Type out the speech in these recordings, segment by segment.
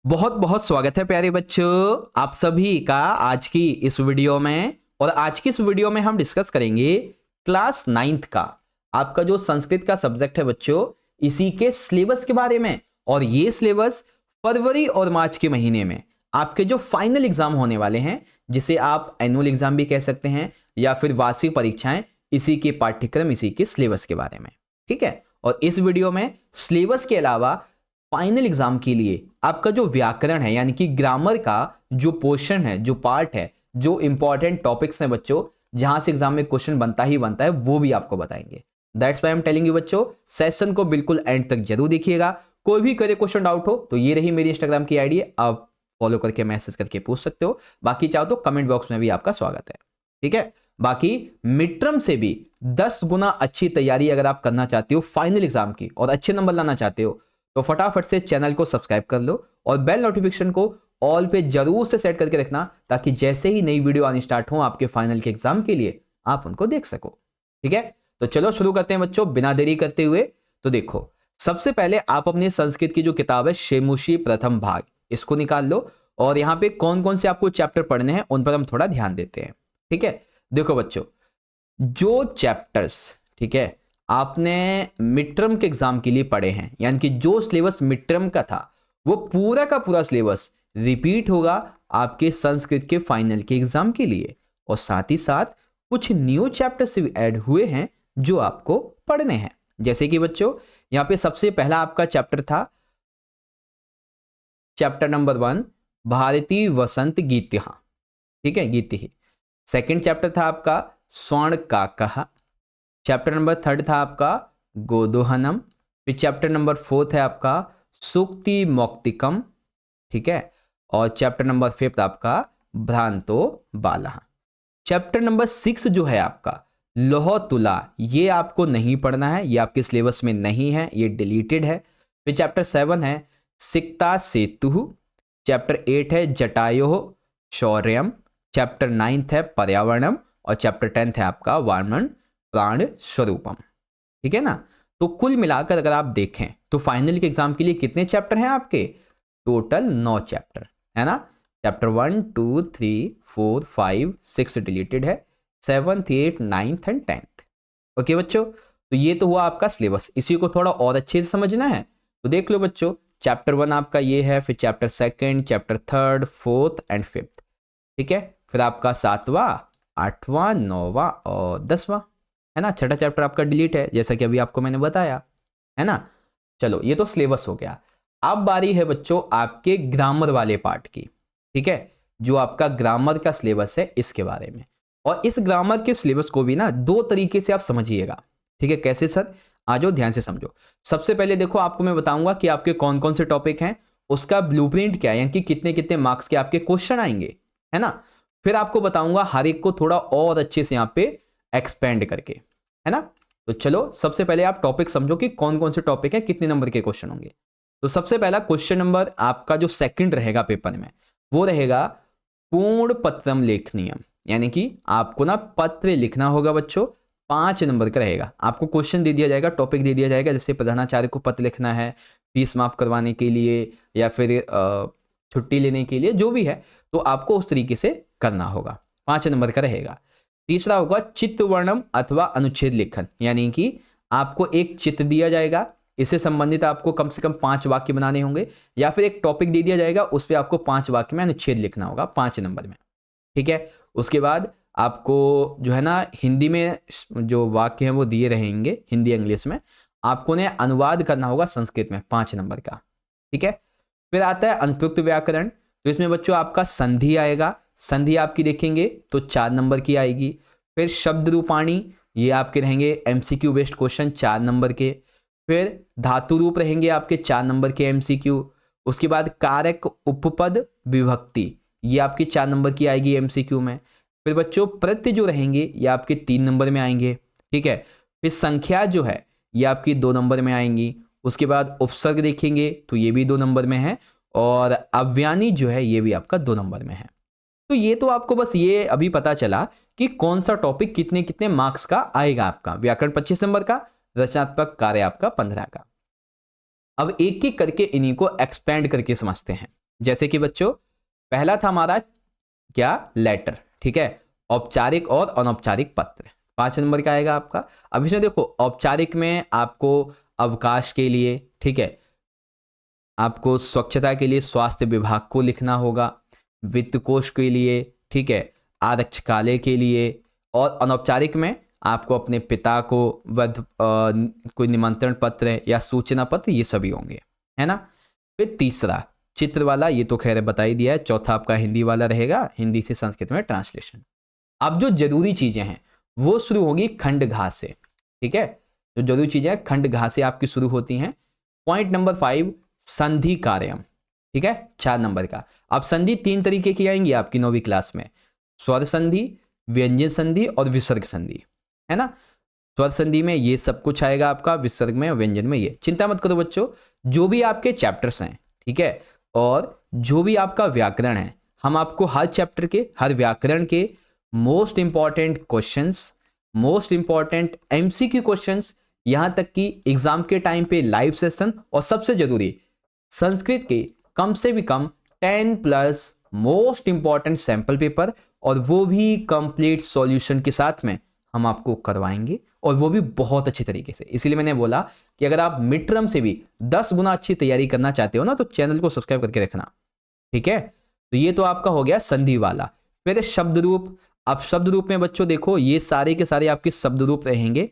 बहुत बहुत स्वागत है प्यारे बच्चों आप सभी का आज की इस वीडियो में। और आज की इस वीडियो में हम डिस्कस करेंगे क्लास 9th का आपका जो संस्कृत का सब्जेक्ट है बच्चों, इसी के सिलेबस के बारे में। और ये सिलेबस फरवरी और मार्च के महीने में आपके जो फाइनल एग्जाम होने वाले हैं, जिसे आप एनुअल एग्जाम भी कह सकते हैं या फिर वार्षिक परीक्षाएं, इसी के पाठ्यक्रम इसी के सिलेबस के बारे में। ठीक है, और इस वीडियो में सिलेबस के अलावा फाइनल एग्जाम के लिए आपका जो व्याकरण है यानी कि ग्रामर का जो पोर्शन है, जो पार्ट है, जो इंपॉर्टेंट टॉपिक्स हैं बच्चों, जहां से एग्जाम में क्वेश्चन बनता ही बनता है, वो भी आपको बताएंगे। That's why I am telling you बच्चों, सेशन को बिल्कुल एंड तक जरूर देखिएगा। कोई भी करे क्वेश्चन डाउट हो तो ये रही मेरी इंस्टाग्राम की आईडी, आप फॉलो करके मैसेज करके पूछ सकते हो। बाकी चाहो तो कमेंट बॉक्स में भी आपका स्वागत है। ठीक है, बाकी मिड टर्म से भी 10 गुना अच्छी तैयारी अगर आप करना चाहते हो फाइनल एग्जाम की और अच्छे नंबर लाना चाहते हो तो फटाफट से चैनल को सब्सक्राइब कर लो और बेल नोटिफिकेशन को ऑल पे जरूर से सेट करके रखना, ताकि जैसे ही नई वीडियो आनी स्टार्ट हो आपके फाइनल के एग्जाम के लिए आप उनको देख सको। ठीक है, तो चलो शुरू करते हैं बच्चों बिना देरी करते हुए। तो देखो, सबसे पहले आप अपने संस्कृत की जो किताब है शेमुषी प्रथम भाग, इसको निकाल लो और यहाँ पे कौन कौन से आपको चैप्टर पढ़ने हैं उन पर हम थोड़ा ध्यान देते हैं। ठीक है, देखो बच्चों, जो चैप्टर्स, ठीक है, आपने मिड टर्म के एग्जाम के लिए पढ़े हैं, यानी कि जो सिलेबस मिड टर्म का था वो पूरा का पूरा सिलेबस रिपीट होगा आपके संस्कृत के फाइनल के एग्जाम के लिए। और साथ ही साथ कुछ न्यू चैप्टर्स भी ऐड हुए हैं जो आपको पढ़ने हैं। जैसे कि बच्चों, यहां पे सबसे पहला आपका चैप्टर था चैप्टर नंबर 1 भारतीय वसंत गीत। ठीक है, गीति ही। सेकेंड चैप्टर था आपका स्वर्ण काकः। चैप्टर नंबर 3 था आपका गोदोहनम। फिर चैप्टर नंबर 4 है आपका सुक्ति मौक्तिकम। ठीक है, और चैप्टर नंबर 5 आपका भ्रांतो बालः। चैप्टर नंबर 6 जो है आपका लोह तुला, ये आपको नहीं पढ़ना है, ये आपके सिलेबस में नहीं है, ये डिलीटेड है। फिर चैप्टर 7 है सिक्ता सेतु। चैप्टर 8 है जटायो शौर्यम। चैप्टर 9 है पर्यावरणम और चैप्टर 10 है आपका वामन प्राण स्वरूपम। ठीक है ना, तो कुल मिलाकर अगर आप देखें तो फाइनल के एग्जाम के लिए कितने चैप्टर हैं आपके? टोटल 9 चैप्टर है ना। चैप्टर 1 2 3 4 5 6 डिलीटेड है, 7th 8th 9th and 10th। Okay बच्चों, तो ये तो हुआ आपका सिलेबस। इसी को थोड़ा और अच्छे से समझना है तो देख लो बच्चों, चैप्टर 1 आपका ये है, फिर chapter 2, chapter 3, 4th and 5th। ठीक है, फिर आपका 7वां 8वां 9वां और 10वां है ना। छठा चैप्टर आपका डिलीट है, जैसा कि अभी आपको मैंने बताया है ना। चलो, ये तो सिलेबस हो गया। अब बारी है बच्चों आपके ग्रामर वाले पार्ट की। ठीक है, जो आपका ग्रामर का सिलेबस है इसके बारे में। और इस ग्रामर के सिलेबस को भी ना 2 तरीके से आप समझिएगा। ठीक है, कैसे सर? आ जाओ ध्यान से समझो। सबसे पहले देखो, आपको मैं बताऊंगा कि आपके कौन कौन से टॉपिक हैं, उसका ब्लूप्रिंट क्या है, यानी कि कितने कितने मार्क्स के आपके क्वेश्चन आएंगे, है ना। फिर आपको बताऊंगा हर एक को थोड़ा और अच्छे से यहाँ पे एक्सपेंड करके, है ना। तो चलो, सबसे पहले आप टॉपिक समझो कि कौन कौन से टॉपिक है, कितने नंबर के क्वेश्चन होंगे। तो सबसे पहला क्वेश्चन नंबर आपका जो सेकंड रहेगा पेपर में, वो रहेगा पूर्ण पत्रम लेखनीयम, यानी कि आपको ना पत्र लिखना होगा बच्चों। 5 नंबर का रहेगा। आपको क्वेश्चन दे दिया जाएगा, टॉपिक दे दिया जाएगा, जैसे प्रधानाचार्य को पत्र लिखना है फीस माफ करवाने के लिए या फिर छुट्टी लेने के लिए, जो भी है, तो आपको उस तरीके से करना होगा। 5 नंबर का रहेगा। तीसरा होगा चित्त वर्णम अथवा अनुच्छेद लेखन, यानी कि आपको एक चित्र दिया जाएगा, इससे संबंधित आपको कम से कम 5 वाक्य बनाने होंगे, या फिर एक टॉपिक दे दिया जाएगा, उस पर आपको 5 वाक्य में अनुच्छेद लिखना होगा 5 नंबर में। ठीक है, उसके बाद आपको जो है ना हिंदी में जो वाक्य हैं वो दिए रहेंगे, हिंदी इंग्लिश में, आपको ने अनुवाद करना होगा संस्कृत में 5 नंबर का। ठीक है, फिर आता है अनुपयुक्त व्याकरण। तो इसमें बच्चों आपका संधि आएगा, संधि आपकी देखेंगे तो 4 नंबर की आएगी। फिर शब्द रूपाणी, ये आपके रहेंगे एमसीक्यू बेस्ड क्वेश्चन 4 नंबर के। फिर धातु रूप रहेंगे आपके 4 नंबर के एमसीक्यू। उसके बाद कारक उपपद विभक्ति, ये आपकी 4 नंबर की आएगी एमसीक्यू में। फिर बच्चों प्रत्यय जो रहेंगे ये आपके 3 नंबर में आएंगे। ठीक है, फिर संख्या जो है ये आपकी 2 नंबर में आएंगी। उसके बाद उपसर्ग देखेंगे तो ये भी 2 नंबर में है, और अव्यानी जो है ये भी आपका 2 नंबर में है। तो ये तो आपको बस ये अभी पता चला कि कौन सा टॉपिक कितने कितने मार्क्स का आएगा आपका। व्याकरण 25 नंबर का, रचनात्मक कार्य आपका 15 का। अब एक एक करके इन्हीं को एक्सपेंड करके समझते हैं। जैसे कि बच्चों पहला था हमारा क्या, लेटर, ठीक है, औपचारिक और अनौपचारिक पत्र, 5 नंबर का आएगा आपका। अब इसमें देखो औपचारिक में आपको अवकाश के लिए, ठीक है, आपको स्वच्छता के लिए स्वास्थ्य विभाग को लिखना होगा, वित्त कोष के लिए, ठीक है, आरक्षकालय के लिए, और अनौपचारिक में आपको अपने पिता को कोई निमंत्रण पत्र या सूचना पत्र, ये सभी होंगे, है ना। फिर तीसरा चित्र वाला, ये तो खैर बता ही दिया है। चौथा आपका हिंदी वाला रहेगा, हिंदी से संस्कृत में ट्रांसलेशन। अब जो जरूरी चीजें हैं वो शुरू होगी खंड घा से, ठीक है, जो जरूरी चीजें खंड घा से आपकी शुरू होती हैं। पॉइंट नंबर 5 संधि कार्यम, ठीक है, 4 नंबर का। अब संधि 3 तरीके की आएंगी आपकी 9वीं क्लास में, स्वर संधि, व्यंजन संधि और विसर्ग संधि, है ना। स्वर संधि में ये सब कुछ आएगा आपका, विसर्ग में, व्यंजन में ये। चिंता मत करो बच्चों, जो भी आपके चैप्टर्स हैं, ठीक है, और जो भी आपका व्याकरण है, हम आपको हर चैप्टर के, हर व्याकरण के most important questions, most important MCQ questions, यहां तक कि एग्जाम के टाइम पे लाइव सेशन, और सबसे जरूरी संस्कृत के कम से भी कम 10+ मोस्ट इंपॉर्टेंट सैंपल पेपर, और वो भी कंप्लीट सॉल्यूशन के साथ में हम आपको करवाएंगे, और वो भी बहुत अच्छी तरीके से। इसलिए मैंने बोला कि अगर आप मिड टर्म से भी 10 गुना अच्छी तैयारी करना चाहते हो ना, तो चैनल को सब्सक्राइब करके रखना, ठीक है। तो ये तो आपका हो गया संधि वाला। फिर शब्द रूप। अब शब्द रूप में बच्चों देखो, ये सारे के सारे आपके शब्द रूप रहेंगे,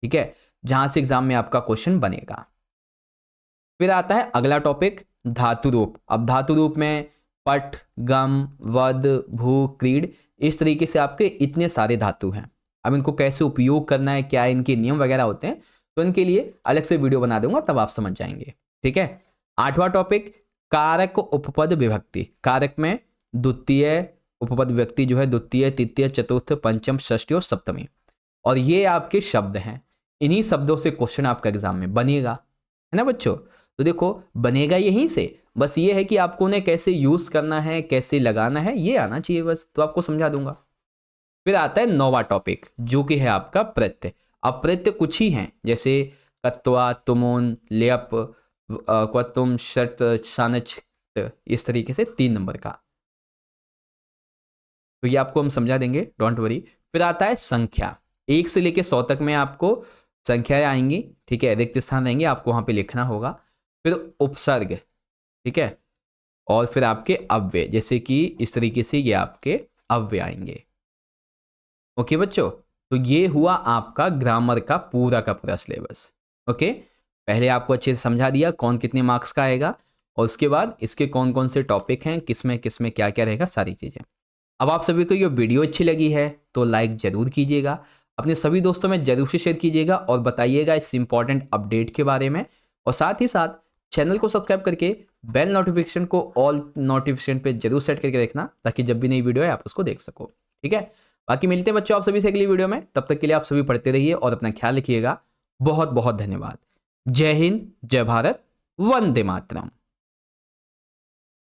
ठीक है, जहां से एग्जाम में आपका क्वेश्चन बनेगा। फिर आता है अगला टॉपिक धातु रूप। अब धातु रूप में पट, गम, वद, भू, क्रीड, इस तरीके से आपके इतने सारे धातु हैं। अब इनको कैसे उपयोग करना है, क्या इनके नियम वगैरह होते हैं, तो इनके लिए अलग से वीडियो बना दूंगा, तब आप समझ जाएंगे, ठीक है। 8वां टॉपिक कारक उपपद विभक्ति। कारक में द्वितीय उपपद विभक्ति जो है, द्वितीय, तृतीय, चतुर्थ, पंचम, षष्ठी और सप्तमी, और ये आपके शब्द हैं। इन्हीं शब्दों से क्वेश्चन आपका एग्जाम में बनेगा, है ना बच्चों। तो देखो बनेगा यहीं से, बस ये है कि आपको उन्हें कैसे यूज करना है, कैसे लगाना है, ये आना चाहिए बस, तो आपको समझा दूंगा। फिर आता है 9वां टॉपिक, जो कि है आपका प्रत्यय। अब प्रत्यय कुछ ही हैं, जैसे कत्वा, तुमोन, लेप, क्वतुम, शर्त, शानच, इस तरीके से 3 नंबर का, तो ये आपको हम समझा देंगे, डोंट वरी। फिर आता है संख्या। 1 से लेकर 100 तक में आपको संख्याएं आएंगी, ठीक है, रिक्त स्थान रहेंगे, आपको वहां पे लिखना होगा। फिर उपसर्ग, ठीक है, और फिर आपके अव्यय, जैसे कि इस तरीके से ये आपके अव्यय आएंगे। ओके बच्चों, तो ये हुआ आपका ग्रामर का पूरा सिलेबस। ओके, पहले आपको अच्छे से समझा दिया कौन कितने मार्क्स का आएगा, और उसके बाद इसके कौन कौन से टॉपिक हैं, किसमें किसमें क्या क्या रहेगा, सारी चीज़ें। अब आप सभी को ये वीडियो अच्छी लगी है तो लाइक जरूर कीजिएगा, अपने सभी दोस्तों में जरूर से शेयर कीजिएगा, और बताइएगा इस इंपॉर्टेंट अपडेट के बारे में, और साथ ही साथ चैनल को सब्सक्राइब करके बेल नोटिफिकेशन को ऑल नोटिफिकेशन पे जरूर सेट करके रखना, ताकि जब भी नई वीडियो है आप उसको देख सको, ठीक है। बाकी मिलते हैं बच्चों आप सभी से अगली वीडियो में, तब तक के लिए आप सभी पढ़ते रहिए और अपना ख्याल रखिएगा। बहुत बहुत धन्यवाद। जय हिंद, जय भारत, वंदे मातरम।